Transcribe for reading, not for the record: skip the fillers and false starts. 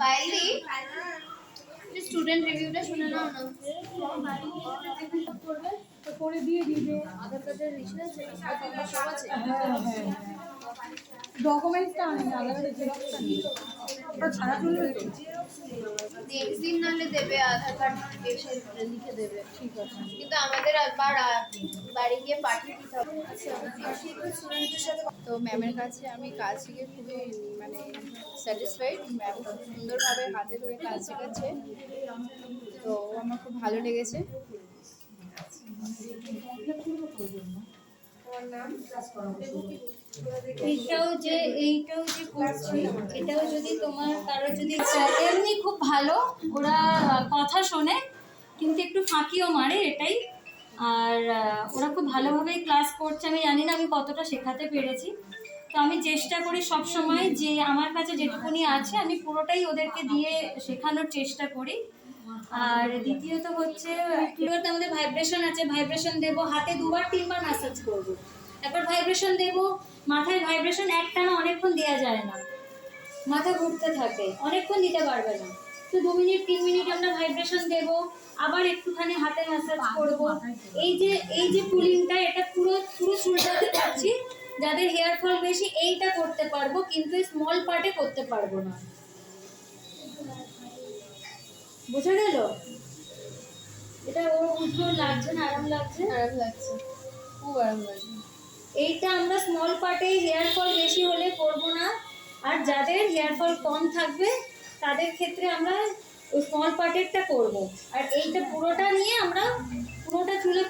পাইলি স্টুডেন্ট রিভিউটা শুনে নাও না। করে দিয়ে দিবে। আধার কার্ডের রিসিট আছে, সব আছে। ডকুমেন্টসটা আনি না, আধার কার্ডের জেরক্সটা নিই। ওটা ছাড়া চলবে তো? নেক্সট দিন নাহলে দেবে, আধার কার্ড এসে লিখে দেবে। ঠিক আছে। কিন্তু আমাদের একবার বাড়ি গিয়ে পাঠিয়ে দিতে হবে। তো ম্যামের কাছে আমি কাজ শিখে খুবই মানে স্যাটিসফাইড। ম্যাম খুব সুন্দরভাবে হাতে ধরে কাজ শেখাচ্ছে, তো আমার খুব ভালো লেগেছে। এইটাও যে করছি, এটাও যদি তোমার কারো যদি এমনি খুব ভালো, ওরা কথা শোনে কিন্তু একটু ফাঁকিও মারে, এটাই। আর ওরা খুব ভালোভাবেই ক্লাস করছে। আমি জানি না আমি কতটা শেখাতে পেরেছি, তো আমি চেষ্টা করি সব সময় যে আমার কাছে যেটুকুনি আছে আমি পুরোটাই ওদেরকে দিয়ে শেখানোর চেষ্টা করি। আর দ্বিতীয়ত হচ্ছে কিবোর্ডে আমাদের ভাইব্রেশন আছে, ভাইব্রেশন দেবো, হাতে 2-3 বার ম্যাসাজ করবো, একবার ভাইব্রেশন দেবো। মাথায় ভাইব্রেশন একটানা অনেকক্ষণ দেওয়া যায় না, মাথা ঘুরতে থাকে, অনেকক্ষণ দিতে পারবে না। তো 2 মিনিট 3 মিনিট আমরা ভাইব্রেশন দেবো, আবার একটুখানি হাতে ম্যাসাজ করবো। এই যে পুলিংটা, এটা পুরো চুলটাতে করছি। যাদের হেয়ার ফল বেশি এইটা করতে পারবো, কিন্তু স্মল পার্টে করতে পারবো না। বুঝা গেল? এটা ওর উজ্জ্বল লাগছে না? আরাম লাগছে? আরাম লাগছে, খুব আরাম লাগছে। এইটা আমরা স্মল পার্টে হেয়ার ফল বেশি হলে করব না, আর যাদের হেয়ার ফল কম থাকবে তাদের ক্ষেত্রে আমরা ওই স্মল পার্টেরটা করব। আর এইটা পুরোটা নিয়ে আমরা পুরোটা চুলে